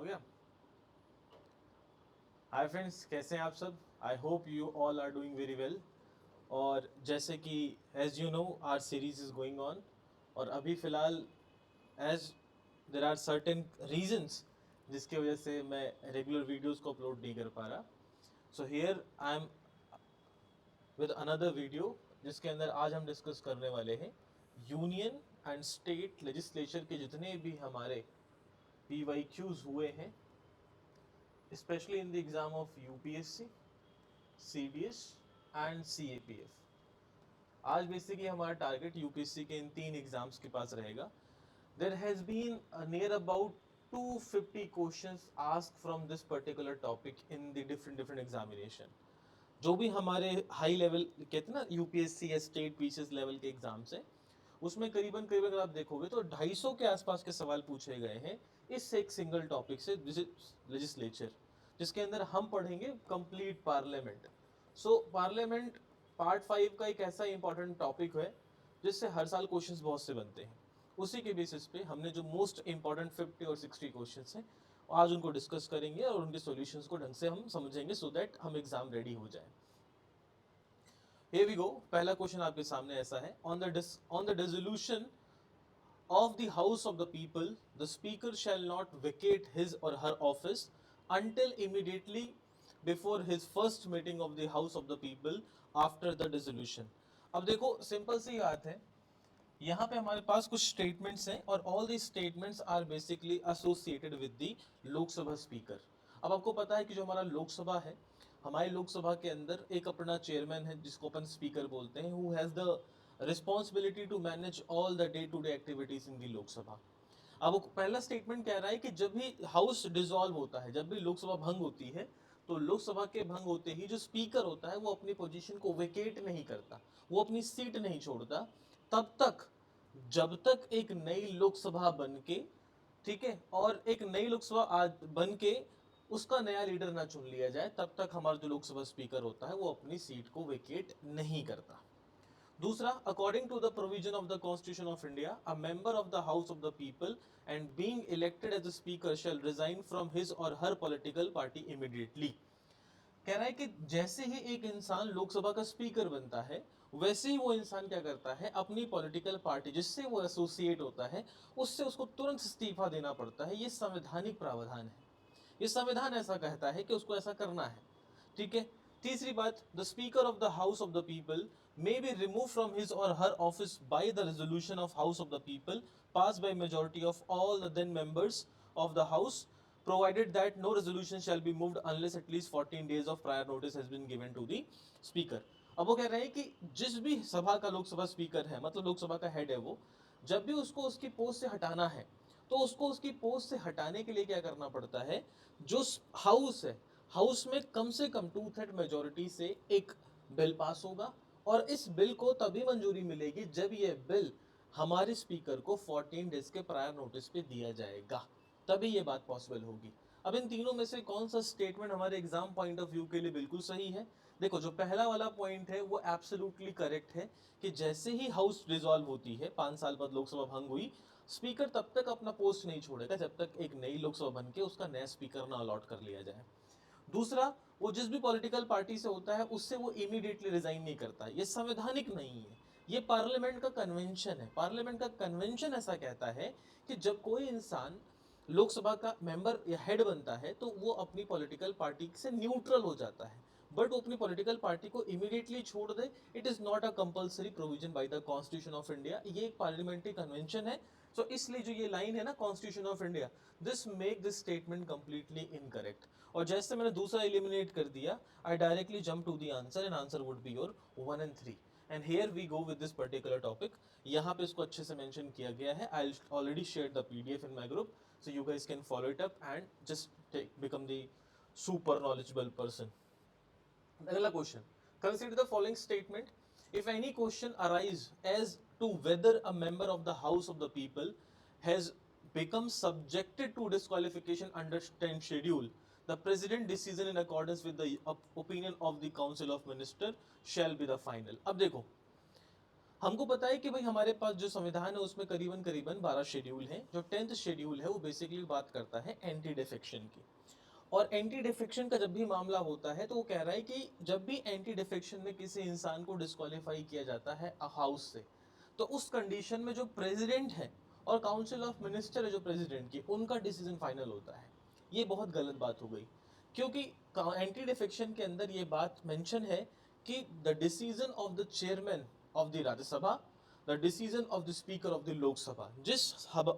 गया। Hi friends, कैसे हैं आप सब? I hope you all are doing very well. और जैसे कि as you know our series is going on, और अभी फ़िलहाल as there are certain reasons जिसकी वजह से मैं रेगुलर वीडियोस को अपलोड नहीं कर पा रहा। So here I am with another video जिसके अंदर आज हम डिस्कस करने वाले हैं यूनियन एंड स्टेट लेजिस्लेचर के जितने भी हमारे PYQs हुए हैं, especially in the exam of UPSC, CDS and CAPF। आज बेसिकली हमारा टारगेट यूपीएससी के इन 3 एग्जाम्स के पास रहेगा। There has been near about 250 questions asked from this particular topic in the different different examination. जो भी हमारे हाई लेवल कहते हैं ना यूपीएससी या स्टेट पीसीएस लेवल के एग्जाम्स हैं, उसमें करीबन करीबन अगर आप देखोगे तो 250 के आसपास के सवाल पूछे गए हैं इस एक सिंगल टॉपिक से, लेजिस्लेचर, जिसके अंदर हम पढ़ेंगे complete parliament. So parliament part 5 का एक ऐसा इंपॉर्टेंट टॉपिक है जिससे हर साल क्वेश्चंस बहुत से बनते हैं। उसी के बेसिस पे हमने जो मोस्ट इंपॉर्टेंट 50 और 60 क्वेश्चंस हैं आज उनको डिस्कस करेंगे और उनके सॉल्यूशंस को ढंग से हम समझेंगे सो दैट हम एग्जाम रेडी हो जाए। Here we go। पहला क्वेश्चन आपके सामने ऐसा है, on the dissolution of the House of the People, the Speaker shall not vacate his or her office until immediately before his first meeting of the House of the People after the dissolution। अब देखो simple सी बात है, यहाँ पे हमारे पास कुछ statements हैं और all the statements are basically associated with the Lok Sabha speaker. अब आपको पता है कि जो हमारा लोकसभा है, हमारी लोकसभा के अंदर एक अपना चेयरमैन है जिसको अपन स्पीकर बोलते हैं, who has the responsibility to manage all the day to day activities in the Lok Sabha. अब वो पहला स्टेटमेंट कह रहा है कि जब भी हाउस डिसॉल्व होता है, जब भी लोकसभा भंग होती है, तो लोकसभा के भंग होते ही जो स्पीकर होता है वो अपनी पोजीशन को वेकेट नहीं करता, वो अपनी सीट नहीं छोड़ता तब तक जब तक एक नई लोकसभा बन के, ठीक है, और एक नई लोकसभा बन के उसका नया लीडर ना चुन लिया जाए, तब तक हमारा जो लोकसभा स्पीकर होता है वो अपनी सीट को वेकेट नहीं करता। दूसरा, according to the provision of the constitution of India, a member of the house of the people and being elected as a speaker shall resign from his और हर पॉलिटिकल पार्टी इमीडिएटली। कह रहा है कि जैसे ही एक इंसान लोकसभा का speaker बनता है, वैसे ही वो इंसान क्या करता है, अपनी पॉलिटिकल पार्टी जिससे वो एसोसिएट होता है उससे उसको तुरंत इस्तीफा देना पड़ता है। ये संवैधानिक प्रावधान है, ये संविधान ऐसा कहता है कि उसको ऐसा करना है, ठीक है। तीसरी बात, the speaker of the house of the people may be remove from his और her office by the resolution of house of the people pass by majority of all the then members of the house, provided that no resolution shall be moved unless at least 14 days of prior notice has been given to the speaker। अब वो कह रहे हैं कि जिस भी सभा का लोकसभा स्पीकर है, मतलब लोकसभा का हेड है, वो जब भी उसको उसकी पोस्ट से हटाना है तो उसको उसकी पोस्ट से हटाने के लिए क्या करना पड़ता है, जो हाउस है, हाउस में कम से कम 2/3 मेजोरिटी से एक बिल पास होगा, और इस बिल को तभी मंजूरी मिलेगी जब ये बिल हमारे स्पीकर को 14 डेज के प्रायर नोटिस पे दिया जाएगा, तभी ये बात पॉसिबल होगी। अब इन तीनों में से कौन सा स्टेटमेंट हमारे एग्जाम पॉइंट ऑफ व्यू के लिए बिल्कुल सही है? देखो, जो पहला वाला पॉइंट है वो एब्सोल्युटली करेक्ट है कि जैसे ही हाउस डिसॉल्व होती है, 5 साल बाद लोकसभा भंग हुई, स्पीकर तब तक अपना पोस्ट नहीं छोड़ेगा जब तक एक नई लोकसभा बन के उसका नया स्पीकर ना अलॉट कर लिया जाए। दूसरा, वो जिस भी पॉलिटिकल पार्टी से होता है उससे वो इमीडिएटली रिजाइन नहीं करता, ये संवैधानिक नहीं है, ये पार्लियामेंट का कन्वेंशन है। पार्लियामेंट का कन्वेंशन ऐसा कहता है कि जब कोई इंसान लोकसभा का मेंबर या हेड बनता है तो वो अपनी पॉलिटिकल पार्टी से न्यूट्रल हो जाता है, बट वो अपनी पॉलिटिकल पार्टी को इमीडिएटली छोड़ दे, it is not a compulsory provision by the constitution of India. ये एक पार्लियामेंट्री कन्वेंशन है। सो इसलिए जो ये लाइन है ना, constitution of India, this make this statement completely incorrect. और जैसे मैंने दूसरा एलिमिनेट कर दिया, I directly jump to the answer, and answer would be your 1 and 3। And here we go with this particular topic. यहाँ पे इसको अच्छे से मेंशन किया गया है। I already share the PDF in my group, so you guys can follow it up and just become the super knowledgeable person। अगला question, consider the following statement, if any question arise as to whether a member of the house of the people has become subjected to disqualification under 10 schedule, the president decision in accordance with the opinion of the council of minister shall be the final। अब देखो, हमको पता है कि भाई हमारे पास जो संविधान है उसमें करीबन करीबन 12 शेड्यूल हैं। जो 10th शेड्यूल है वो बेसिकली बात करता है एंटी डिफेक्शन की। और एंटी डिफेक्शन का जब भी मामला होता है तो वो कह रहा है कि जब भी एंटी डिफेक्शन में किसी इंसान को डिस्क्वालीफाई किया जाता है हाउस से, तो उस कंडीशन में जो प्रेसिडेंट है और काउंसिल ऑफ मिनिस्टर है जो प्रेसिडेंट की, उनका डिसीजन फाइनल होता है। ये बहुत गलत बात हो गई, क्योंकि एंटी डिफेक्शन के अंदर ये बात मेंशन है कि the decision of the chairman of the Rajya Sabha, the decision of the speaker of the Lok Sabha, जिस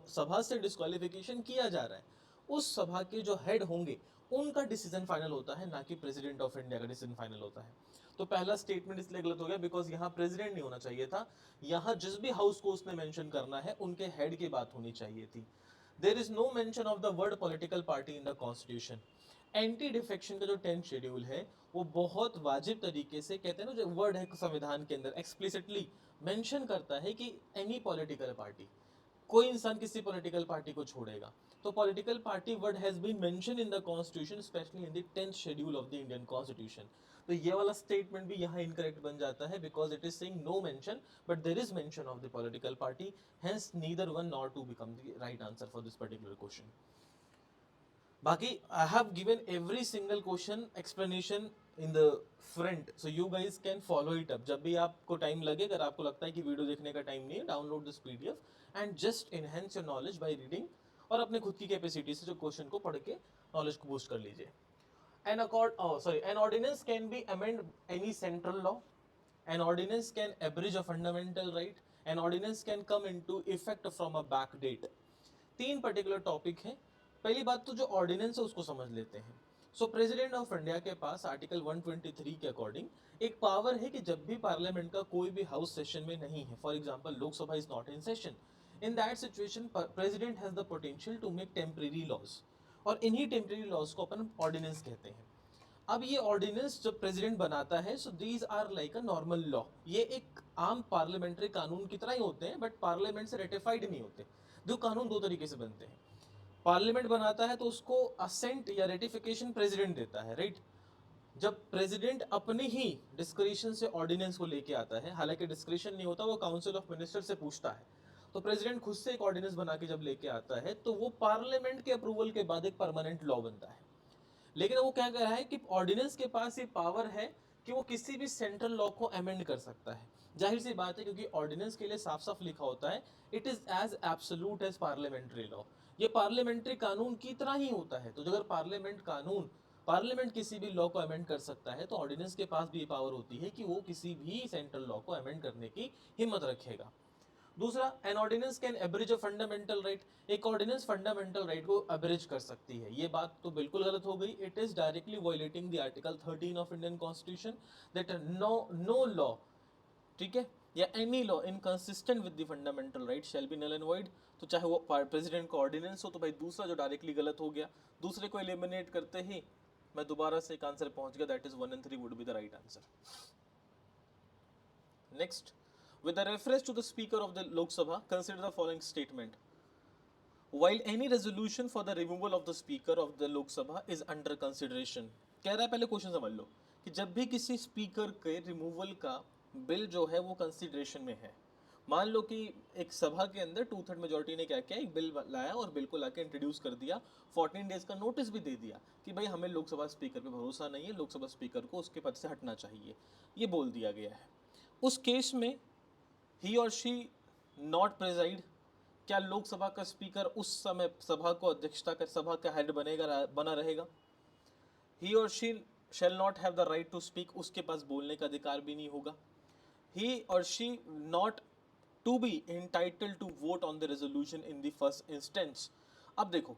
सभा से डिस्क्वालिफिकेशन किया जा रहा है उस सभा के जो हेड होंगे उनका डिसीजन फाइनल होता है, ना कि प्रेसिडेंट ऑफ इंडिया का डिसीजन फाइनल होता है। तो पहला स्टेटमेंट इसलिए गलत हो गया बिकॉज यहाँ प्रेसिडेंट नहीं होना चाहिए था, यहाँ जिस भी हाउस को उसने मेंशन करना है उनके हेड की बात होनी चाहिए थी। There is no mention of the word political party in the constitution. Anti defection का जो 10th शेड्यूल है वो बहुत वाजिब तरीके से, कहते हैं ना, जो वर्ड है संविधान के अंदर एक्सप्लिसिटली मेंशन करता है कि एनी पॉलिटिकल पार्टी, कोई इंसान किसी पॉलिटिकल पार्टी को छोड़ेगा। तो political party word has been mention in the constitution, specially in the 10th schedule of the Indian constitution. तो ये वाला स्टेटमेंट भी यहाँ इनकरेक्ट बन जाता है because it is saying no mention but there is mention of the political party, hence neither one nor two become the right answer for this particular question. बाकी I have given every single question explanation in the front, so you guys can follow it up. जब भी आपको time लगे, अगर आपको लगता है कि वीडियो देखने का टाइम नहीं है, download this PDF and just enhance your knowledge by reading, और अपने खुद की कैपेसिटी से जो क्वेश्चन को पढ़ के नॉलेज को बूस्ट कर लीजिए। An ordinance can be amend any central law. An ordinance can abridge a fundamental right. An ordinance can come into effect from a back date. तीन पर्टिकुलर टॉपिक हैं। पहली बात तो जो ऑर्डिनेंस है उसको समझ लेते हैं। सो प्रेसिडेंट ऑफ इंडिया के पास आर्टिकल 123 के अकॉर्डिंग एक पावर है कि जब भी पार्लियामेंट का कोई भी हाउस सेशन में नहीं है, for example Lok Sabha is not in session, in that situation president has the potential to make temporary laws, और इन्हीं टेम्परेरी लॉज को अपन ऑर्डिनेंस कहते हैं। अब ये ऑर्डिनेंस जब प्रेसिडेंट बनाता है, so these are like a normal law. ये एक आम पार्लियामेंट्री कानून की तरह ही होते हैं, बट पार्लियामेंट से रेटिफाइड नहीं होते। जो कानून दो तरीके से बनते हैं, पार्लियामेंट बनाता है तो उसको असेंट या रेटिफिकेशन प्रेसिडेंट देता है, राइट। जब प्रेसिडेंट अपने ही डिस्क्रिशन से ऑर्डिनेंस को लेके आता है, हालांकि डिस्क्रिशन नहीं होता, वो काउंसिल ऑफ मिनिस्टर से पूछता है, तो प्रेसिडेंट खुद से एक ऑर्डिनेंस बना के जब लेके आता है तो वो पार्लियामेंट के अप्रूवल के बाद एक परमानेंट लॉ बनता है। लेकिन वो क्या कह रहा है कि ऑर्डिनेंस के पास ये पावर है कि वो किसी भी सेंट्रल लॉ को अमेंड कर सकता है। जाहिर सी बात है, क्योंकि ऑर्डिनेंस के लिए साफ साफ लिखा होता है it is as absolute as parliamentary law. ये पार्लियामेंट्री कानून की तरह ही होता है। तो अगर पार्लियामेंट किसी भी लॉ को अमेंड कर सकता है, तो ऑर्डिनेंस के पास भी ये पावर होती है कि वो किसी भी सेंट्रल लॉ को अमेंड करने की हिम्मत रखेगा। दूसरा, an ordinance can abridge a fundamental right. एक ऑर्डिनेंस फंडामेंटल राइट को एब्रिज कर सकती है। ये बात तो बिल्कुल गलत हो गई। It is directly violating the article 13 of Indian constitution that no law, ठीक है, या any law inconsistent with the fundamental right shall be null and void. तो चाहे वो प्रेसिडेंट का ऑर्डिनेंस हो, तो भाई दूसरा जो डायरेक्टली गलत हो गया, दूसरे को एलिमिनेट करते ही मैं दोबारा से एक आंसर पहुंच गया, that is 1 and 3 would be the right answer. Next, with the reference to the speaker of the Lok Sabha, consider the following statement. While any resolution for the removal of the speaker of the Lok Sabha is under consideration, कह रहा है, पहले question समझ लो कि जब भी किसी speaker के रिमूवल का बिल जो है वो कंसिडरेशन में है, मान लो कि एक सभा के अंदर 2/3 मेजोरिटी ने क्या किया, एक बिल लाया और बिल को लाके इंट्रोड्यूस कर दिया, 14 डेज का नोटिस भी दे दिया कि भाई हमें लोकसभा स्पीकर पे भरोसा नहीं है, लोकसभा स्पीकर को उसके पद से हटना चाहिए, ये बोल दिया गया है। उस केस में ही और शी नॉट प्रेजाइड, क्या लोकसभा का स्पीकर उस समय सभा को अध्यक्षता कर सभा का हेड बना रहेगा? He or she shall not have the right to speak, उसके पास बोलने का अधिकार भी नहीं होगा। He or she not to be entitled to vote on the resolution in the first instance. अब देखो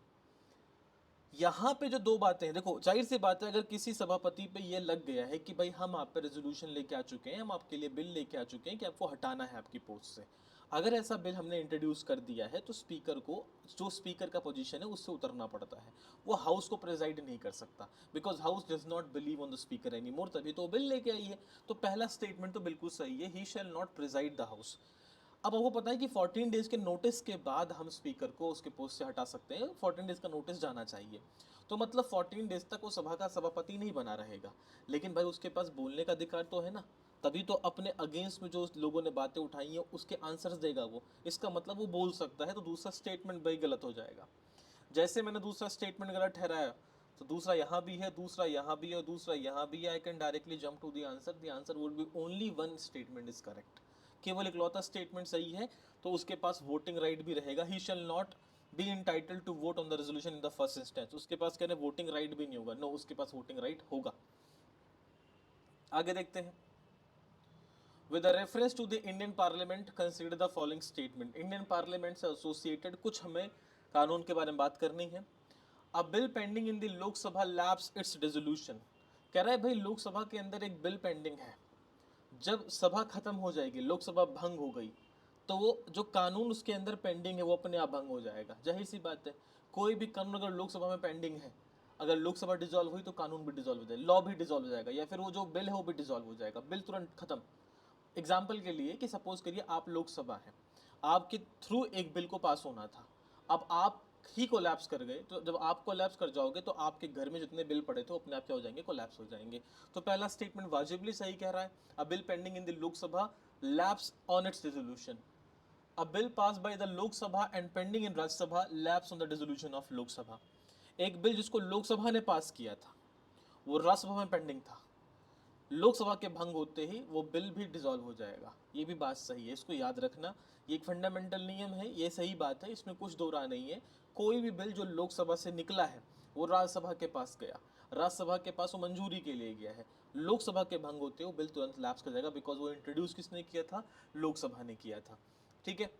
यहाँ पे जो दो बातें हैं, देखो जाहिर सी बात है, अगर किसी सभापति पे ये लग गया है कि भाई हम आप पे रेजोल्यूशन लेके आ चुके हैं, हम आपके लिए बिल लेके आ चुके हैं कि आपको हटाना है आपकी पोस्ट से, अगर ऐसा बिल हमने इंट्रोड्यूस कर दिया है तो स्पीकर को, जो स्पीकर का पोजीशन है उससे उतरना पड़ता है। वो हाउस को प्रेजाइड नहीं कर सकता, because house does not believe on the speaker any more, तभी तो बिल लेके आई है। तो पहला स्टेटमेंट तो बिल्कुल सही है, ही shall not preside the house. अब आपको पता है कि 14 डेज के नोटिस के बाद हम स्पीकर को उसके पोस्ट से हटा सकते हैं, 14 डेज का नोटिस जाना चाहिए। तो मतलब 14 डेज तक वो सभा का सभापति नहीं बना रहेगा, लेकिन भाई उसके पास बोलने का अधिकार तो है ना। तभी तो अपने अगेंस्ट में जो लोगों ने बातें उठाई हैं उसके आंसर्स देगा वो। इसका मतलब वो बोल सकता है, तो दूसरा स्टेटमेंट भाई गलत हो जाएगा। जैसे मैंने दूसरा स्टेटमेंट गलत ठहराया तो दूसरा यहाँ भी है, दूसरा यहाँ भी है, दूसरा यहाँ भी है। I can directly jump to the answer. The answer would be only one statement is correct. केवल इकलौता स्टेटमेंट सही है, तो उसके पास वोटिंग राइट भी रहेगा। He shall not be entitled to vote on the resolution in the first instance. उसके पास कहने वोटिंग राइट भी नहीं होगा, नो, उसके पास वोटिंग राइट होगा। आगे देखते हैं। With a reference to the Indian Parliament, consider the following statement. Indian Parliament से associated कुछ हमें कानून के बारे में बात करनी है। A bill pending in the लोक सभा lapse its resolution। कह रहा है भाई लोकसभा के अंदर एक बिल पेंडिंग है, जब सभा खत्म हो जाएगी, लोकसभा भंग हो गई, तो वो जो कानून उसके अंदर पेंडिंग है वो अपने आप भंग हो जाएगा। जाहिर सी बात है, कोई भी कानून अगर लोकसभा में पेंडिंग है, अगर लोकसभा डिसॉल्व हुई तो कानून भी डिसॉल्व हो जाएगा, लॉ भी डिसॉल्व हो जाएगा, या फिर वो जो बिल है वो भी डिसॉल्व हो जाएगा, बिल तुरंत खत्म। एग्जाम्पल के लिए कि सपोज करिए आप लोकसभा है, आपके थ्रू एक बिल को पास होना था, अब आप ही कोलैप्स कर गए, तो जब आप कोलैप्स कर जाओगे तो आपके घर में जितने बिल पड़े थे अपने आप क्या हो जाएंगे, कोलैप्स हो जाएंगे। तो पहला स्टेटमेंट वाजिबली सही कह रहा है। A bill pending in the Lok Sabha lapse on it's resolution. A bill pass bye the Lok Sabha and pending in Rajya Sabha lapse on the resolution of Lok Sabha. एक बिल जिसको लोकसभा ने पास किया था वो राज्यसभा में पेंडिंग था, लोकसभा के भंग होते ही वो बिल भी डिसॉल्व हो जाएगा। ये भी बात सही है, इसको याद रखना। ये एक फंडामेंटल नियम है, ये सही बात है, इसमें कुछ दो राह नहीं है। कोई भी बिल जो लोकसभा से निकला है वो राज्यसभा के पास गया, राज्यसभा के पास वो मंजूरी के लिए गया है, लोकसभा के भंग होते वो बिल तुरंत लैप्स कर जाएगा, बिकॉज वो इंट्रोड्यूस किसने किया था, लोकसभा ने किया था। ठीक है।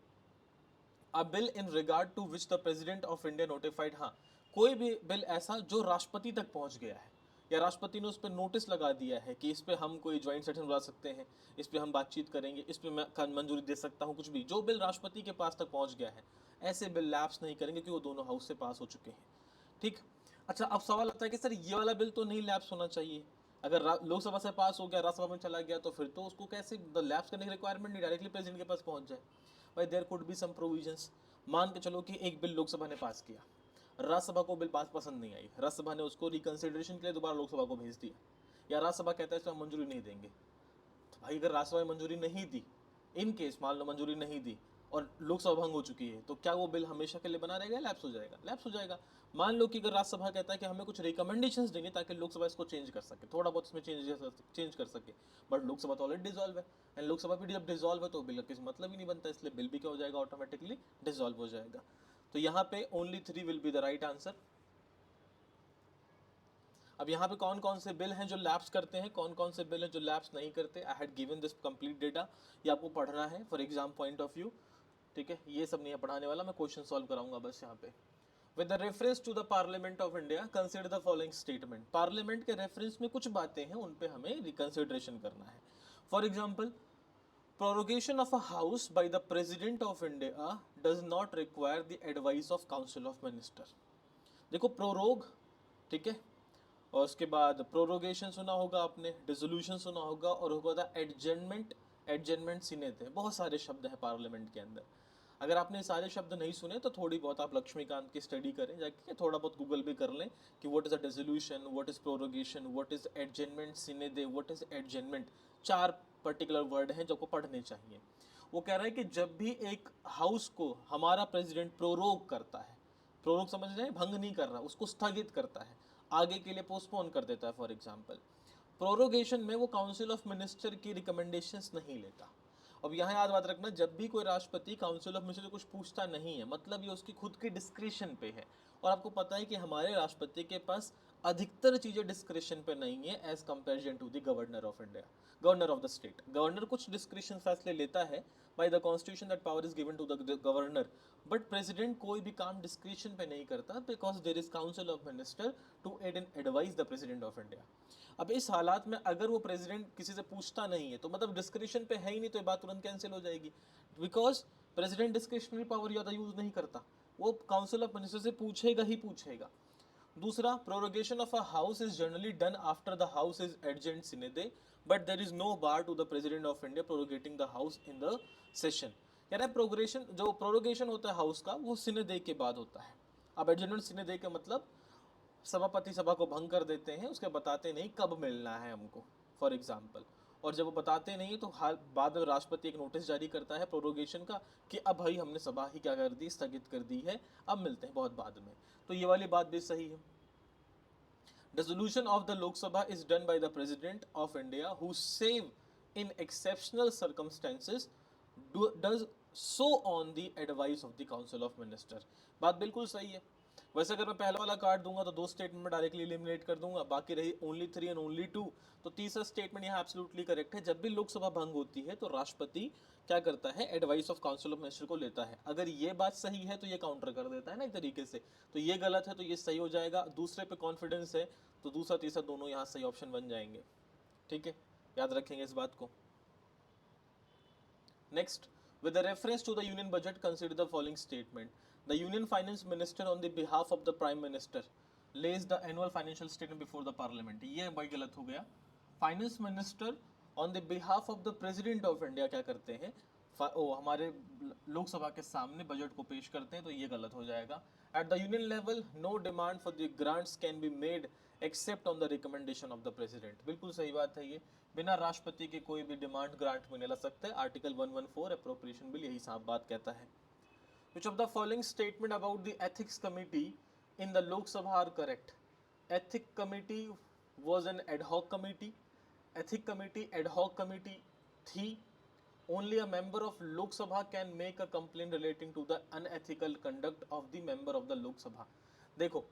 A bill in regard to which the president of India notified. हाँ, कोई भी बिल ऐसा जो राष्ट्रपति तक पहुंच गया है या राष्ट्रपति ने उस पर नोटिस लगा दिया है कि इस पे हम कोई ज्वाइंट सेशन बुला सकते हैं, इस पे हम बातचीत करेंगे, इस पे मैं मंजूरी दे सकता हूँ, कुछ भी जो बिल राष्ट्रपति के पास तक पहुंच गया है, ऐसे बिल लैप्स नहीं करेंगे क्योंकि वो दोनों हाउस से पास हो चुके हैं। ठीक। अच्छा, अब सवाल आता है कि सर ये वाला बिल तो नहीं लैप्स होना चाहिए, अगर लोकसभा से पास हो गया राज्यसभा में चला गया तो फिर तो उसको कैसे लैप्स करने की रिक्वायरमेंट नहीं, डायरेक्टली प्रेसिडेंट के पास पहुंच जाए। भाई there could be some provisions. मान के चलो कि एक बिल लोकसभा ने पास किया, राज्यसभा को बिल पास पसंद नहीं आई, राज्यसभा ने उसको रिकंसिडरेशन के लिए दोबारा लोकसभा को भेज दिया, या राज्यसभा कहता है इसको हम मंजूरी नहीं देंगे। तो भाई अगर राज्यसभा में मंजूरी नहीं दी, इन केस मान लो मंजूरी नहीं दी और लोकसभा भंग हो चुकी है, तो क्या वो बिल हमेशा के लिए बना रहेगा, लैप्स हो जाएगा, लैप्स हो जाएगा। मान लो कि अगर राज्यसभा कहता है कि हमें कुछ रिकमेंडेशंस देंगे ताकि लोकसभा इसको चेंज कर सके, थोड़ा बहुत इसमें चेंज कर सके, बट लोकसभा तो ऑलरेडी डिसॉल्व है, एंड लोकसभा भी जब डिसॉल्व है तो बिल का किसी मतलब ही नहीं बनता, इसलिए बिल भी क्या हो जाएगा, ऑटोमेटिकली डिसॉल्व हो जाएगा। तो यहाँ पे only 3 will be the right answer. अब यहाँ पे कौन कौन से बिल हैं जो लैप्स करते हैं, कौन कौन से बिल हैं जो लैप्स नहीं करते। I had given this complete data, ये आपको पढ़ना है for exam point of view. ठीक है, ये सब नहीं है पढ़ाने वाला, मैं क्वेश्चन सॉल्व कराऊंगा बस यहाँ पे। With the reference to the parliament of India consider the following statement. Parliament के रेफरेंस में कुछ बातें हैं, उन पे हमें रिकंसिडरेशन करना है। For example, prorogation of a house by the president of India does not require the advice of council of minister. देखो प्रोरोग, ठीक है, और उसके बाद प्रोरोगेशन सुना होगा आपने, डिसोल्यूशन सुना होगा, और होगा था एडजर्नमेंट, एडजर्नमेंट सीने थे, बहुत सारे शब्द हैं पार्लियामेंट के अंदर। अगर आपने सारे शब्द नहीं सुने तो थोड़ी बहुत आप लक्ष्मीकांत की स्टडी करें जाके, थोड़ा बहुत गूगल भी कर लें कि what is a dissolution, what is prorogation, what is adjournment sine die, what is adjournment. 4 particular word हैं जो को पढ़ने चाहिए। वो कह रहा है कि जब भी एक हाउस को हमारा प्रेसिडेंट प्रोरोग करता है, प्रोरोग समझ रहे हैं, भंग नहीं कर रहा, उसको स्थगित करता है, आगे के लिए पोस्टपोन कर देता है। फॉर एग्जांपल, प्रोरोगेशन में वो काउंसिल ऑफ मिनिस्टर की रिकमेंडेशंस नहीं लेता। अब यहाँ याद बात रखना, जब भी कोई राष्ट्रपति काउंसिल ऑफ मिनिस्टर से कुछ पूछता नहीं है, मतलब ये उसकी खुद की डिस्क्रिशन पे है। और आपको पता है कि हमारे राष्ट्रपति के पास अधिकतर चीज़ें डिस्क्रिशन पे नहीं है as comparison to the governor of India, governor of the state. Governor कुछ डिस्क्रिशन फैसले लेता है, by the constitution that power is given to the governor, but president कोई भी काम डिस्क्रिशन पे नहीं करता, because there is council of minister to aid and advise the president of India. अब इस हालात में अगर वो प्रेसिडेंट किसी से पूछता नहीं है तो मतलब डिस्क्रिशन पे है ही नहीं, तो ये बात तुरंत कैंसिल हो जाएगी, बिकॉज प्रेसिडेंट डिस्क्रिशनरी पावर ज़्यादा यूज़ नहीं करता, वो काउंसिल ऑफ मिनिस्टर से पूछेगा ही पूछेगा। दूसरा, prorogation of a house is generally done after the house is adjourned sine die, but there is no bar to the president of India proroguing the house in the session. कह रहा है progression, जो prorogation होता है house का वो सिने दे के बाद होता है। अब एडजेंट सिने दे का मतलब सभापति सभा को भंग कर देते हैं, उसके बताते नहीं कब मिलना है हमको, फॉर एग्जाम्पल। और जब वो बताते नहीं है तो हाल बाद में राष्ट्रपति एक नोटिस जारी करता है प्रोरोगेशन का कि अब भाई हमने सभा ही क्या कर दी, स्थगित कर दी है, अब मिलते हैं बहुत बाद में। तो ये वाली बात भी सही है। Dissolution of the Lok Sabha is done by the President of India, who save in exceptional circumstances does so on the advice of the Council of Minister। बात बिल्कुल सही है। वैसे अगर मैं पहला वाला काट दूंगा तो दो स्टेटमेंट में डायरेक्टली एलिमिनेट कर दूंगा, बाकी रही ओनली 3 एंड ओनली 2। तो तीसरा स्टेटमेंट यहाँ एब्सोल्युटली करेक्ट है। जब भी लोकसभा भंग होती है तो राष्ट्रपति क्या करता है, advice of council of minister को लेता है। अगर ये बात सही है तो ये काउंटर कर देता है ना एक तरीके से, तो ये गलत है तो ये सही हो जाएगा। दूसरे पे कॉन्फिडेंस है तो दूसरा तीसरा दोनों यहाँ सही ऑप्शन बन जाएंगे। ठीक है, याद रखेंगे इस बात को। Next, with the reference to the union budget, consider the following statement. The union finance minister on the behalf of the prime minister lays the annual financial statement before the parliament। ये भाई गलत हो गया। Finance minister on the behalf of the president of India क्या करते हैं, हमारे लोकसभा के सामने बजट को पेश करते हैं, तो ये गलत हो जाएगा। At the union level no demand for the grants can be made except on the recommendation of the president. बिल्कुल सही बात है, ये बिना राष्ट्रपति के कोई भी डिमांड ग्रांट में नहीं ला सकते। आर्टिकल 114 अप्रोप्रिएशन बिल यही साफ बात कहता है। Which of the following statement about the ethics committee in the Lok Sabha are correct? Ethic committee was an ad hoc committee. Ethic committee ad hoc committee थी। Only a member of Lok Sabha can make a complaint relating to the unethical conduct of the member of the Lok Sabha। देखो,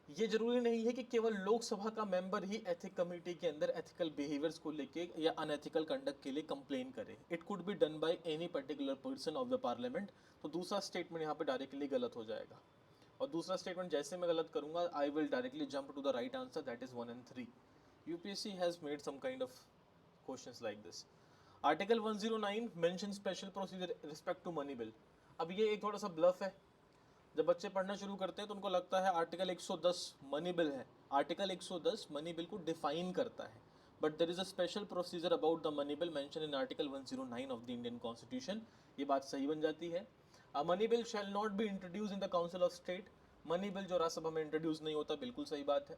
ये जरूरी नहीं है कि केवल लोकसभा का member ही ethic committee के अंदर एथिकल बिहेवियर्स को लेके या अनएथिकल कंडक्ट के लिए कंप्लेन करे। It could be done by any particular person of the parliament. तो दूसरा स्टेटमेंट यहाँ पे डायरेक्टली गलत हो जाएगा। और दूसरा स्टेटमेंट जैसे मैं गलत करूंगा, I will directly jump to the right answer, that is 1 and 3। UPSC has made some kind of questions like this. Article 109 mention special procedure respect to money bill. अब ये एक थोड़ा सा ब्लफ है। जब बच्चे पढ़ना शुरू करते हैं तो उनको लगता है आर्टिकल 110 मनी बिल है। आर्टिकल 110 मनी बिल को डिफाइन करता है, but there is a special procedure about the money bill mention in article 109 of the Indian constitution. ये बात सही बन जाती है। A money bill shall not be introduce in the council of state. Money bill जो राज्यसभा में introduce नहीं होता, बिल्कुल सही बात है।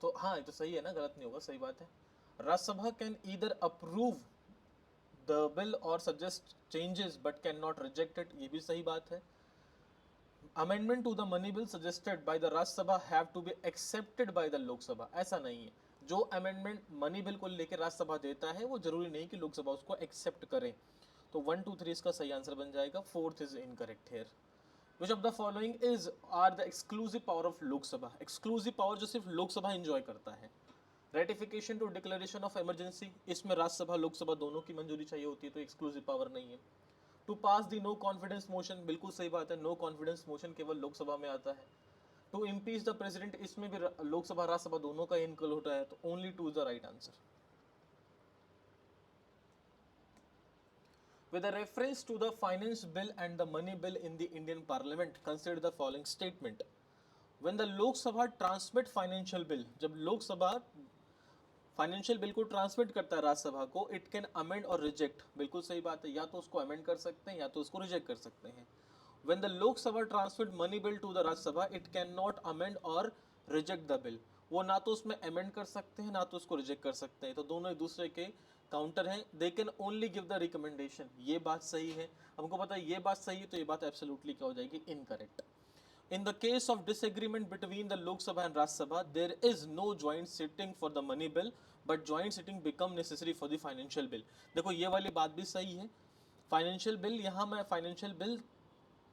तो हाँ, ये तो सही है ना, गलत नहीं होगा, सही बात है। Rajya Sabha can either approve the bill और suggest changes but can not reject it, ये भी सही बात है। Amendment to the money bill suggested by the Rajya Sabha have to be accepted by the Lok Sabha. ऐसा नहीं है, जो अमेंडमेंट मनी बिल को लेकर राज्यसभा देता है वो जरूरी नहीं कि लोकसभा उसको एक्सेप्ट करे। तो 1 2 3 इसका सही आंसर बन जाएगा। Fourth is incorrect here. Which of the following is are the exclusive power of Lok Sabha. Exclusive power जो सिर्फ लोकसभा एंजॉय करता है। Ratification to declaration of emergency, इसमें राज्यसभा लोकसभा दोनों की मंजूरी चाहिए होती है, तो एक्सक्लूसिव पावर नहीं है। To pass the no confidence motion, बिल्कुल सही बात है, नो कॉन्फिडेंस मोशन केवल लोकसभा में आता है। टू इम्पीच द प्रेसिडेंट, इसमें भी लोकसभा राज्यसभा दोनों का इनक्लूड होता है, तो only two is the right answer. With a reference to the finance bill and the money bill in the Indian Parliament, consider the following statement. When the Lok Sabha transmit financial bill, जब Lok Sabha financial bill को transmit करता है राज्यसभा को, it can amend or reject, बिल्कुल सही बात है, या तो उसको अमेंड कर सकते हैं या तो उसको रिजेक्ट कर सकते हैं। When the Lok Sabha transmit money bill to the Rajya Sabha, it can not amend or reject the bill. वो ना तो उसमें अमेंड कर सकते हैं ना तो उसको रिजेक्ट कर सकते हैं, तो दोनों एक दूसरे के काउंटर हैं। They can only give the recommendation, ये बात सही है। हमको पता है ये बात सही है, तो ये बात एब्सोल्युटली क्या हो जाएगी, incorrect. In the case of disagreement between the Lok Sabha and Rajya Sabha, there is no joint sitting for the money bill, but joint sitting become necessary for the financial bill। देखो ये वाली बात भी सही है। Financial bill, यहाँ मैं financial bill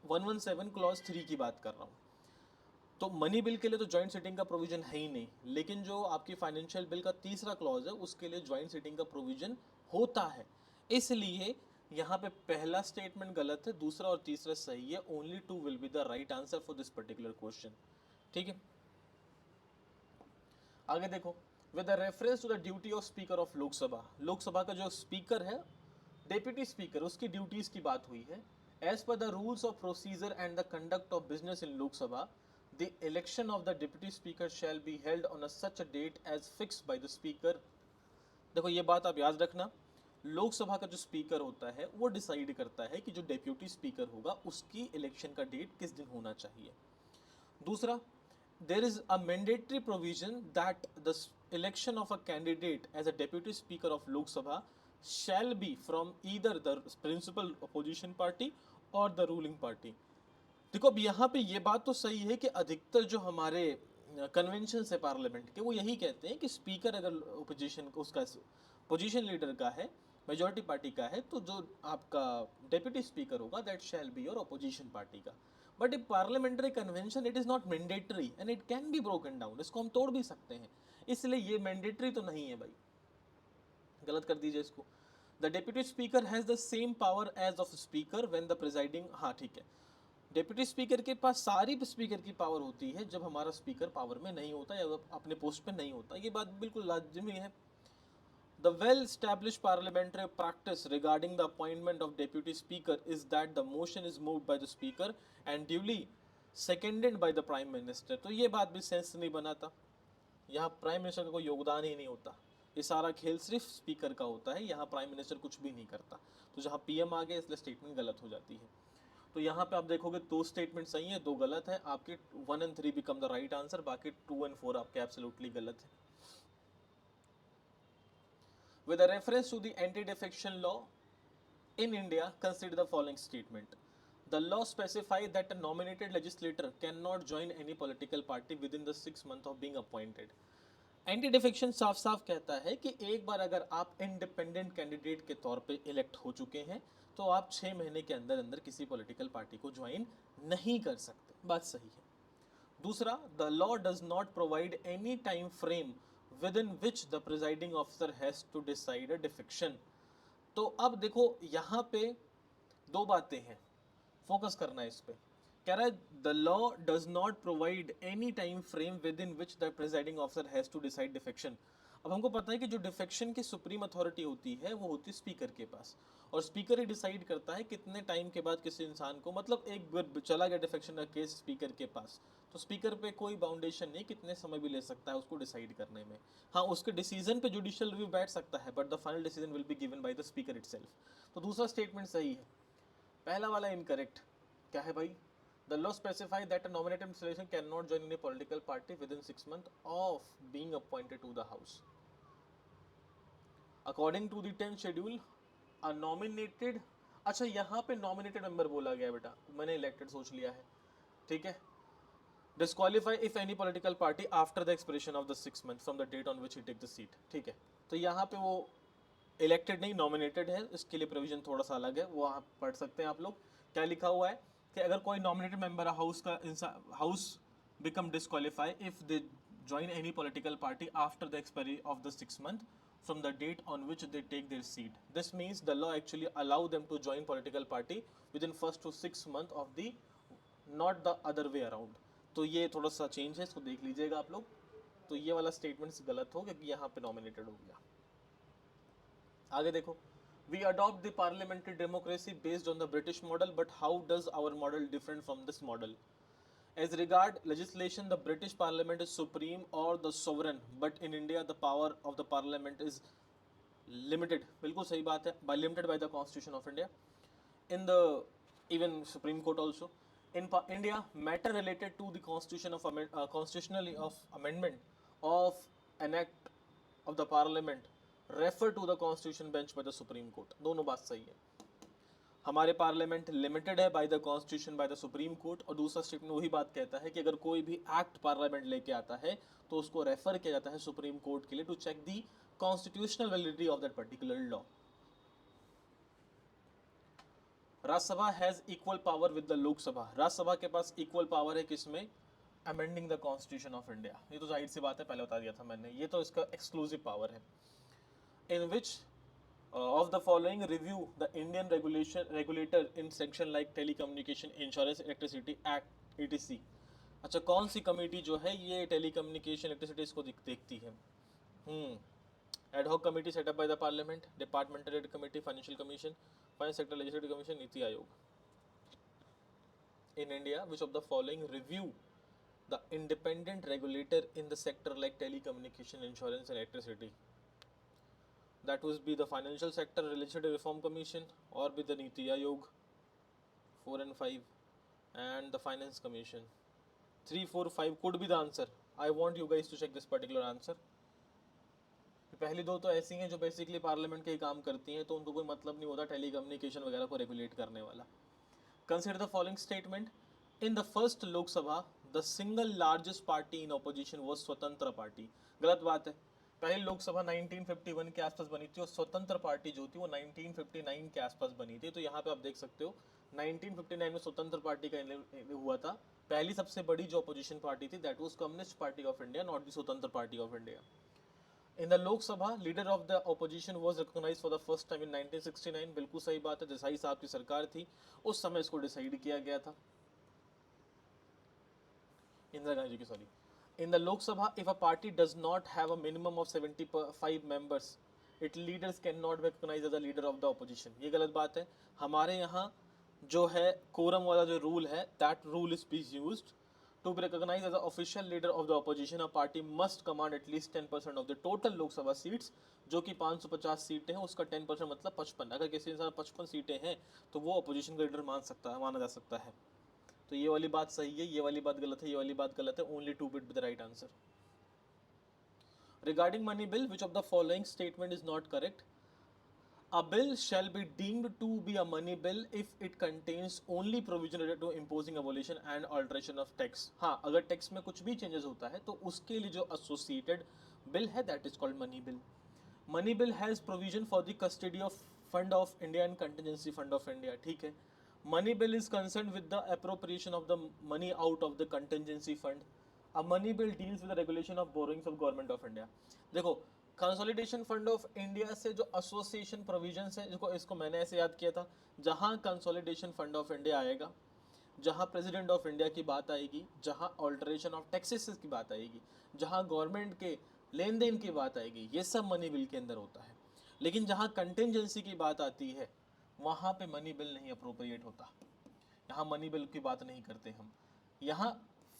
117 clause 3 की बात कर रहा हूँ, तो मनी बिल के लिए तो जॉइंट सिटिंग का प्रोविजन है ही नहीं, लेकिन जो आपकी फाइनेंशियल बिल का तीसरा क्लॉज है उसके लिए जॉइंट सिटिंग का प्रोविजन होता है। इसलिए यहाँ पे पहला स्टेटमेंट गलत है, दूसरा और तीसरा सही है। Only 2 will be the right answer for this particular question. ठीक है, आगे देखो। With reference to the duty of speaker of Lok Sabha, Lok Sabha का जो स्पीकर है, डेप्यूटी स्पीकर, उसकी ड्यूटीज की बात हुई है। As per the rules of procedure and the conduct of business in Lok Sabha, the election of the deputy speaker shall be held on such a date as fixed by the speaker. देखो ये बात आप याद रखना, लोकसभा का जो स्पीकर होता है वो डिसाइड करता है कि जो डेप्यूटी स्पीकर होगा उसकी इलेक्शन का डेट किस दिन होना चाहिए। दूसरा, there is a mandatory provision that the election of a candidate as a deputy speaker of Lok Sabha shall be from either the principal opposition party or the ruling party. देखो अब यहाँ पे ये बात तो सही है कि अधिकतर जो हमारे कन्वेंशन है पार्लियामेंट के वो यही कहते हैं कि स्पीकर अगर ओपोजिशन उसका पोजीशन लीडर का है, मेजॉरिटी पार्टी का है, तो जो आपका डेप्यूटी स्पीकर होगा that shall be your opposition party का. But a parliamentary convention it is not mandatory and it can be broken down. इसको हम तोड़ भी सकते हैं, इसलिए ये मैंडेटरी तो नहीं है भाई, गलत कर दीजिए इसको. The deputy speaker has the same power as of speaker when the presiding, हाँ ठीक है, डेप्यूटी स्पीकर के पास सारी स्पीकर की पावर होती है जब हमारा स्पीकर पावर में नहीं होता या अपने पोस्ट पे नहीं होता. ये बात बिल्कुल लाजमी है. The well-established parliamentary practice regarding the appointment of deputy speaker is that the motion is moved by the speaker and duly seconded by the prime minister. तो ये बात भी सेंस नहीं बनाता, यहाँ प्राइम मिनिस्टर का कोई योगदान ही नहीं होता, ये सारा खेल सिर्फ स्पीकर का होता है, यहाँ प्राइम मिनिस्टर कुछ भी नहीं करता. तो जहाँ पीएम आ गए इसलिए स्टेटमेंट गलत हो जाती है. तो यहाँ पे आप देखोगे दो स्टेटमेंट सही है, दो गलत है. आपके 1 and 3 become the right answer, बाकी 2 and 4 आपके एब्सोल्युटली गलत है. With a reference to the anti-defection law in India, consider the following statement. The law specifies that a nominated legislator cannot join any political party within the 6 months of being appointed. Anti defection साफ साफ कहता है कि एक बार अगर आप independent candidate के तौर पे इलेक्ट हो चुके हैं तो आप 6 महीने के अंदर अंदर किसी पॉलिटिकल पार्टी को ज्वाइन नहीं कर सकते. बात सही है. दूसरा, the law does not provide any time frame within which the presiding officer has to decide a defection. तो अब देखो यहाँ पे दो बातें हैं, फोकस करना है इस पे. कह रहा है the law does not provide any time frame within which the presiding officer has to decide defection. अब हमको पता है कि जो डिफेक्शन की सुप्रीम अथॉरिटी होती है वो होती है स्पीकर के पास, और स्पीकर ही डिसाइड करता है कितने टाइम के बाद किसी इंसान को, मतलब एक बार चला गया डिफेक्शन का केस स्पीकर के पास तो स्पीकर पे कोई बाउंडेशन नहीं, कितने समय भी ले सकता है उसको डिसाइड करने में. हाँ, उसके डिसीजन पे जुडिशियल रिव्यू बैठ सकता है but the final decision will be given by the speaker itself. तो दूसरा स्टेटमेंट सही है, पहला वाला इनकरेक्ट. क्या है भाई? The law specifies that a nominated installation cannot join any political party within 6 months of being appointed to the house. According to the 10th schedule, a nominated, अच्छा यहाँ पे nominated member बोला गया बेटा, मैंने elected सोच लिया है, ठीक है. Disqualify if any political party after the expiration of the 6 months from the date on which he take the seat. ठीक है, तो यहाँ पे वो elected नहीं nominated है, इसके लिए provision थोड़ा सा अलग है, वो आप पढ़ सकते हैं आप लोग. क्या लिखा हुआ है कि अगर कोई नॉमिनेटेड मेंबर हाउस का house become disqualify if they join any political party after the expiry of the 6 month from the date on which they take their seat. This means the law actually allow them to join political party within first to 6 month of the, not the other way around. तो ये थोड़ा सा change है, इसको देख लीजिएगा आप लोग. तो ये वाला स्टेटमेंट गलत हो क्योंकि यहाँ पे नॉमिनेटेड हो गया. आगे देखो, we adopt the parliamentary democracy based on the British model, but how does our model different from this model? As regard legislation, the British Parliament is supreme or the sovereign, but in India the power of the Parliament is limited. बिल्कुल सही बात है, by limited by the Constitution of India. In the even Supreme Court also. In India, matter related to the Constitution of constitutionally of amendment of an act of the Parliament refer to the constitution bench by the supreme court. दोनों बात सही है. हमारे parliament limited है by the constitution by the supreme court, और दूसरा statement वही बात कहता है कि अगर कोई भी एक्ट पार्लियामेंट लेके आता है तो उसको रेफर किया जाता है सुप्रीम कोर्ट के लिए to check the constitutional validity of that particular law. Rajya Sabha has equal power with the Lok Sabha. Rajya Sabha के पास इक्वल पावर है किसमें? Amending the constitution of India. ये तो जाहिर सी बात है, पहले बता दिया था मैंने, ये तो इसका एक्सक्लूसिव पावर है. In which of the following review the Indian regulator in section like telecommunication, insurance, electricity act etc. अच्छा, कौन सी कमेटी जो है ये टेलीकम्युनिकेशन इलेक्ट्रिसिटी इसको देखती है? Ad hoc committee setup by the parliament, departmental rate committee, financial commission, finance sector legislative commission, NITI Aayog. In India which of the following review the independent regulator in the sector like telecommunication, insurance and electricity? That would be the financial sector legislative reform commission, or be the Niti Aayog 4 and 5, and the finance commission 3, 4, 5 could be the answer. I want you guys to check this particular answer. पहली दो तो ऐसी हैं जो basically parliament के ही काम करती हैं, तो उनको कोई मतलब नहीं होता टेलीकम्युनिकेशन वगैरह को रेगुलेट करने वाला। Consider the following statement. In the first Lok Sabha the single largest party in opposition was स्वतंत्र पार्टी। गलत बात है। पहली लोकसभा 1951 के आसपास बनी थी और स्वतंत्र पार्टी जो थी वो 1959 के आसपास बनी थी। तो यहाँ पे आप देख सकते हो 1959 में स्वतंत्र पार्टी का हुआ था। पहली सबसे बड़ी जो अपोजिशन पार्टी थी that was Communist Party of India, not the Swatantra Party of India. In the Lok Sabha leader of the opposition was recognised for the first time in 1969। बिल्कुल सही बात है, देसाई साहब की सरकार थी उस समय इसको डिसाइड किया गया था, इंदिरा गांधी की, sorry. In the Lok Sabha, if a party does not have a minimum of 75 members, its leaders cannot be recognized as a leader of the opposition। ये गलत बात है। हमारे यहाँ जो है कोरम वाला जो रूल है, that rule is being used to be recognized as the official leader of the opposition. A party must command at least 10% of the total Lok Sabha seats, जो कि 550 सीटें हैं, उसका 10% मतलब 55। अगर किसी इंसान 55 सीटें हैं तो वो अपोजिशन का लीडर माना जा सकता है। तो ये वाली बात सही है, ये वाली बात गलत है, ये वाली बात गलत है। Only 2 bit with the right answer. Regarding money bill, which of the following statement is not correct? A bill shall be deemed to be a money bill if it contains only provision related to imposing abolition and alteration of tax। हाँ, अगर tax में कुछ भी changes होता है तो उसके लिए जो एसोसिएटेड बिल है that is called money bill. Money bill has provision for the custody of fund of India and contingency fund of India. ठीक है। Money bill is concern with the appropriation of the money out of the contingency fund. A money bill deals with the regulation of borrowings of government of India. देखो, consolidation fund of India से जो association provision है, इसको मैंने ऐसे याद किया था, जहां कंसोलिडेशन फंड ऑफ इंडिया आएगा, जहां प्रेसिडेंट ऑफ इंडिया की बात आएगी, जहां ऑल्टरेशन ऑफ टैक्सेस की बात आएगी, जहां गवर्नमेंट के लेन देन की बात आएगी, ये सब मनी बिल के अंदर होता है। लेकिन जहां कंटिजेंसी की बात आती है वहां पे मनी बिल नहीं अप्रोप्रिएट होता। यहाँ मनी बिल की बात नहीं करते हम। यहाँ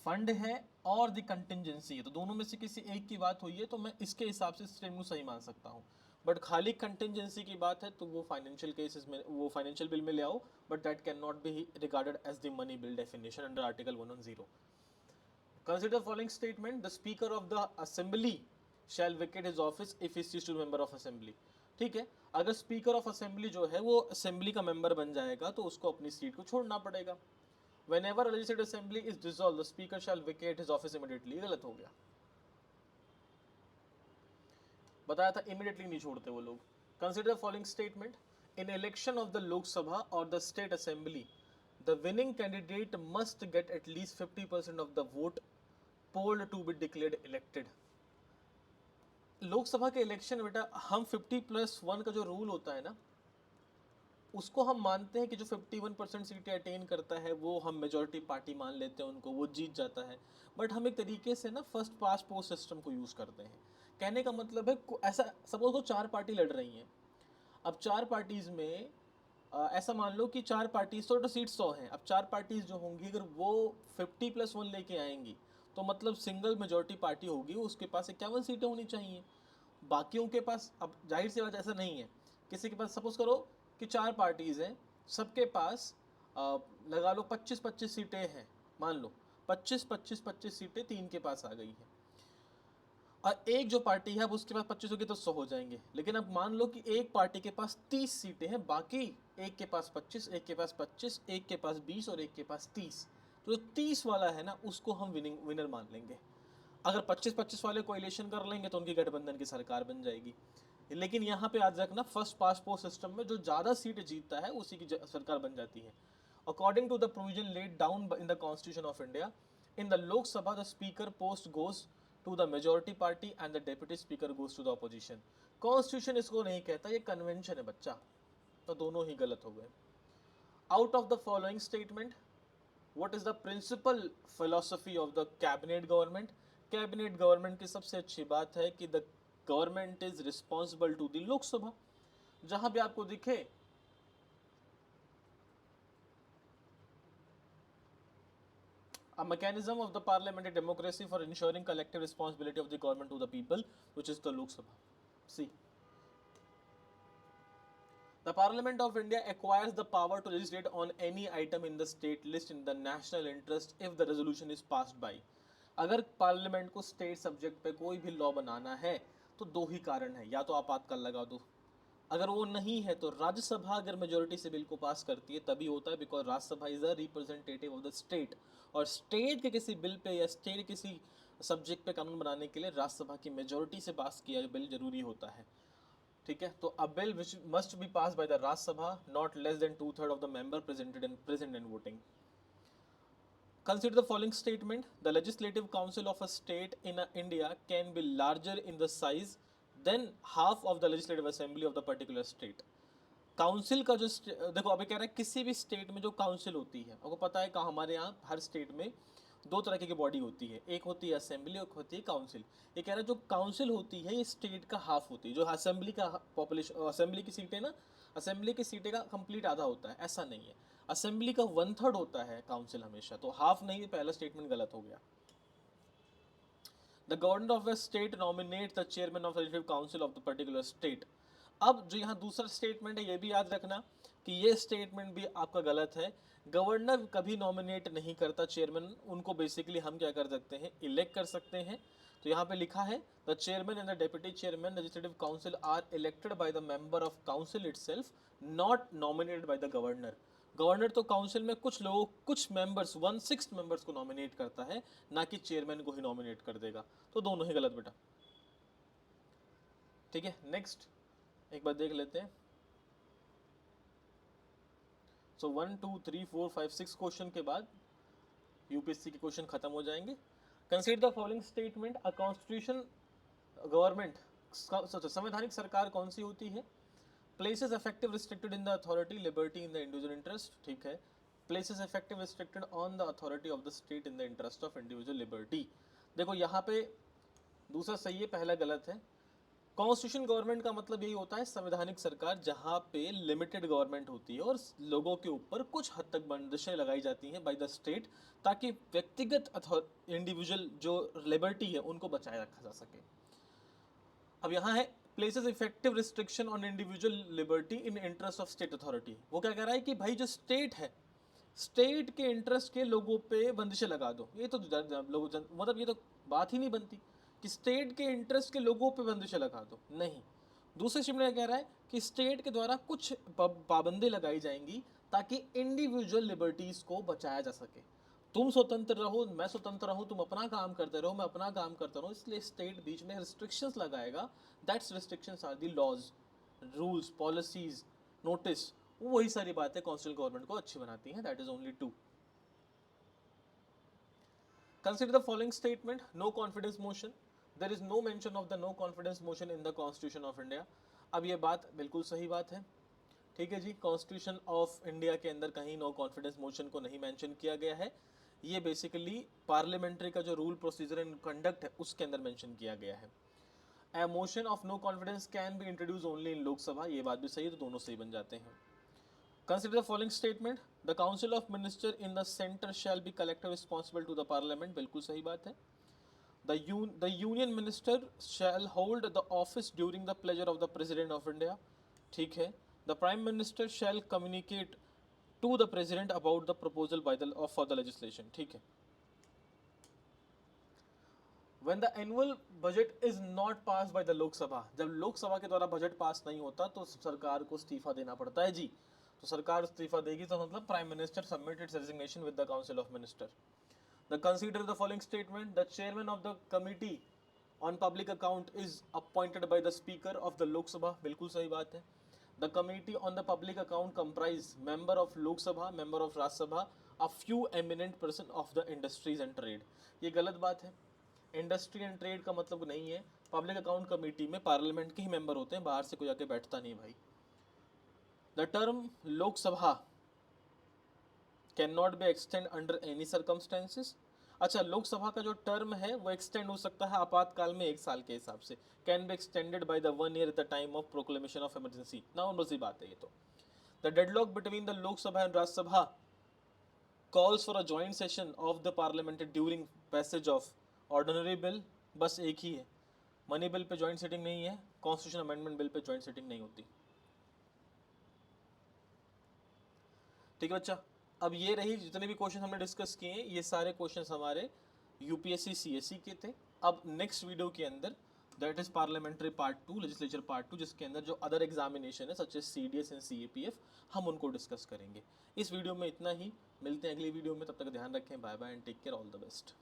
फंड है और द कंटिजेंसी है, तो दोनों में से किसी एक की बात हुई है तो मैं इसके हिसाब से स्टेटमेंट को सही मान सकता हूँ। बट खाली कंटिजेंसी की बात है तो वो फाइनेंशियल केसेस में, वो फाइनेंशियल बिल में ले आओ, but that can not be regarded as the money bill definition under article 110। Consider following statement. The speaker of the assembly shall vacate his office if he cease to member of assembly. ठीक है, अगर speaker of assembly जो है वो assembly का member बन जाएगा तो उसको अपनी सीट को छोड़ना पड़ेगा। Whenever a legislative assembly is dissolved, the speaker shall vacate his office immediately। गलत हो गया, बताया था immediately नहीं छोड़ते वो लोग। Consider the following statement। In election of the Lok Sabha or the state assembly, the winning candidate must get at least 50% of the vote polled to be declared elected। Lok Sabha के इलेक्शन में बेटा हम 50+1 का जो रूल होता है ना, उसको हम मानते हैं कि जो 51% सीटें अटेन करता है वो हम मेजॉरिटी पार्टी मान लेते हैं उनको, वो जीत जाता है। बट हम एक तरीके से ना फर्स्ट पास पोस्ट सिस्टम को यूज़ करते हैं। कहने का मतलब है ऐसा सपोज को 4 पार्टी लड़ रही हैं। अब 4 पार्टीज़ में ऐसा मान लो कि 4 पार्टीज तो सीट 100 हैं। अब 4 पार्टीज जो होंगी अगर वो 50+1 लेके आएंगी तो मतलब सिंगल मेजॉरिटी पार्टी होगी, उसके पास 51 सीटें होनी चाहिए। बाकियों के पास, अब जाहिर सी बात ऐसा नहीं है, किसी के पास सपोज करो कि 4 पार्टीज़ हैं, सबके पास लगा लो 25-25 सीटें हैं, मान लो 25-25-25 सीटें 3 के पास आ गई हैं, और एक जो पार्टी है अब उसके पास 25 होगी तो 100 हो जाएंगे। लेकिन अब मान लो कि एक पार्टी के पास 30 सीटें हैं, बाकी एक के पास 25, एक के पास 25, एक के पास 20 और एक के पास 30। तो जो 30 वाला है ना उसको हम विनर मान लेंगे। अगर 25-25 वाले कोएलिशन कर लेंगे तो उनकी गठबंधन की सरकार बन जाएगी। लेकिन यहाँ पे याद रखना फर्स्ट पास पोस्ट सिस्टम में जो ज़्यादा सीट जीतता है उसी की सरकार बन जाती है। According to the provision laid down in the constitution of India, in the Lok Sabha the speaker post goes to the majority party and the deputy speaker goes to the opposition. Constitution इसको नहीं कहता, ये कन्वेंशन है बच्चा। तो दोनों ही गलत हो गए। Out of the following statement, what is the principle philosophy of the cabinet government? Cabinet government की सबसे अच्छी बात है कि the government is responsible to the Lok Sabha. जहां भी आपको दिखे a mechanism of the parliamentary democracy for ensuring collective responsibility of the government to the people, which is the Lok Sabha. See, the Parliament of India acquires the power to legislate on any item in the state list in the national interest if the resolution is passed by। अगर parliament को state subject पे कोई भी law बनाना है तो दो ही कारण है, या तो आपातकाल लगा दो, अगर वो नहीं है तो राज्यसभा अगर मेजोरिटी से बिल को पास करती है तभी होता है, because Rajya Sabha is a representative of the state, और स्टेट के किसी बिल पे या स्टेट किसी सब्जेक्ट पे कानून बनाने के लिए राज्यसभा की मेजोरिटी से पास किया बिल जरूरी होता है। ठीक है, तो अ bill which must be pass bye the Rajya Sabha not less than 2/3 of the member present and voting. Consider the following statement: the legislative council of a state in India can be larger in the size than half of the legislative assembly of the particular state. Council का जो देखो अभी कह रहा है किसी भी state में जो काउंसिल होती है, आपको पता है कि हमारे यहाँ हर स्टेट में दो तरह की बॉडी होती है, एक होती है असेंबली, एक होती है काउंसिल। ये कह रहा है जो काउंसिल होती है ये स्टेट का हाफ होती है, जो असेंबली का पॉपुलेशन, असेंबली की सीटें ना, असेंबली की सीटें का कंप्लीट आधा होता है, ऐसा नहीं है। असेंबली का 1/3 होता है काउंसिल हमेशा, तो हाफ नहीं, पहला स्टेटमेंट गलत हो गया। The governor of a state nominate the chairman of legislative council of the particular state. अब जो यहाँ दूसरा स्टेटमेंट है ये भी याद रखना कि ये स्टेटमेंट भी आपका गलत है। गवर्नर कभी नॉमिनेट नहीं करता चेयरमैन, उनको बेसिकली हम क्या कर सकते हैं, इलेक्ट कर सकते हैं। तो यहाँ पे लिखा है the chairman and the deputy chairman legislative council are elected by the member of council itself, not nominated by the governor. Governor तो काउंसिल में कुछ लोगों, कुछ मेंबर्स, 1/6 मेंबर्स को नॉमिनेट करता है, ना कि चेयरमैन को ही नॉमिनेट कर देगा। तो दोनों ही गलत बेटा। ठीक है, नेक्स्ट एक बार देख लेते हैं। सो 1 2 3 4 5 6 क्वेश्चन के बाद यूपीएससी के क्वेश्चन खत्म हो जाएंगे। Consider the following statement: a constitution government, संवैधानिक सरकार कौन सी होती है? Places effective restricted in the authority liberty in the individual interest. ठीक है, places effective restricted on the authority of the state in the interest of individual liberty. देखो यहाँ पे दूसरा सही है, पहला गलत है। कॉन्स्टिट्यूशन गवर्नमेंट का मतलब यही होता है संवैधानिक सरकार, जहाँ पे लिमिटेड गवर्नमेंट होती है और लोगों के ऊपर कुछ हद तक बंदिशें लगाई जाती हैं बाय द स्टेट, ताकि व्यक्तिगत इंडिविजुअल जो लिबर्टी है उनको बचाए रखा जा सके। अब यहाँ है places effective restriction on individual liberty in interest of state authority. वो क्या कह रहा है कि भाई जो स्टेट है, स्टेट के इंटरेस्ट के लोगों पे बंदिशें लगा दो। ये तो मतलब ये तो बात ही नहीं बनती कि स्टेट के इंटरेस्ट के लोगों पे बंदिशें लगा दो, नहीं। दूसरे शिफ्ट में कह रहा है कि स्टेट के द्वारा कुछ पाबंदी लगाई जाएंगी ताकि इंडिविजुअल लिबर्टीज को बचाया जा सके। तुम स्वतंत्र रहो, मैं स्वतंत्र रहूं, तुम अपना काम करते रहो, मैं अपना काम करता रहूं, इसलिए स्टेट बीच में रिस्ट्रिक्शंस लगाएगा। That's restrictions are the laws, rules, policies, notice, वही सारी बातें कॉन्स्टिट्यूशनल गवर्नमेंट को अच्छी बनाती हैं। That is only two. Consider the following statement: no confidence motion. There is no mention of the no confidence motion in the Constitution of India. अब ये बात बिल्कुल सही बात है। ठीक है जी, कॉन्स्टिट्यूशन ऑफ इंडिया के अंदर कहीं नो कॉन्फिडेंस मोशन को नहीं मेंशन किया गया है। ये बेसिकली पार्लियामेंट्री का जो रूल, प्रोसीजर एंड कंडक्ट है उसके अंदर मेंशन किया गया है। A motion of no confidence can be introduce only in Lok Sabha, ये बात भी सही है, तो दोनों सही बन जाते हैं। Consider the following statement: the council of minister in the center shall be collectively responsible to the parliament, बिल्कुल सही बात है। The union minister shall hold the office during the pleasure of the president of India, ठीक है। The prime minister shall communicate to the president about the proposal by the for the legislation, ठीक है। When the annual budget is not passed by the Lok Sabha, जब लोकसभा के द्वारा budget pass नहीं होता तो सरकार को इस्तीफा देना पड़ता है जी। तो सरकार इस्तीफा देगी तो मतलब prime minister submit it's resignation with the council of minister. The consider the following statement: the chairman of the committee on public account is appointed by the speaker of the Lok Sabha, बिल्कुल सही बात है। The committee on the public account comprise member of Lok Sabha, member of Rajya Sabha, a few eminent person of the industries and trade. ये गलत बात है। Industry and trade का मतलब नहीं है। पब्लिक अकाउंट कमेटी में पार्लियामेंट के ही मेंबर होते हैं, बाहर से कोई आके बैठता नहीं भाई। The term Lok Sabha can not be extend under any circumstances. अच्छा, लोकसभा का जो टर्म है वो एक्सटेंड हो सकता है आपातकाल में 1 साल के हिसाब से। Can be extended by the 1 year at the time of proclamation of emergency, normal सी बात है ये तो। The deadlock between the Lok Sabha and Rajya Sabha calls for a joint session of the parliament during passage of ordinary bill, बस एक ही है। Money bill पे जॉइंट सिटिंग नहीं है, कॉन्स्टिट्यूशन अमेंडमेंट बिल पे जॉइंट सिटिंग नहीं होती। ठीक है बच्चा, अब ये रही जितने भी क्वेश्चन हमने डिस्कस किए हैं, ये सारे क्वेश्चन हमारे यूपीएससी सीएससी के थे। अब नेक्स्ट वीडियो के अंदर that is parliamentary part 2, legislature part 2, जिसके अंदर जो अदर एग्जामिनेशन है such as CDS and CAPF, हम उनको डिस्कस करेंगे। इस वीडियो में इतना ही, मिलते हैं अगली वीडियो में, तब तक ध्यान रखें, bye bye and take care, all the best.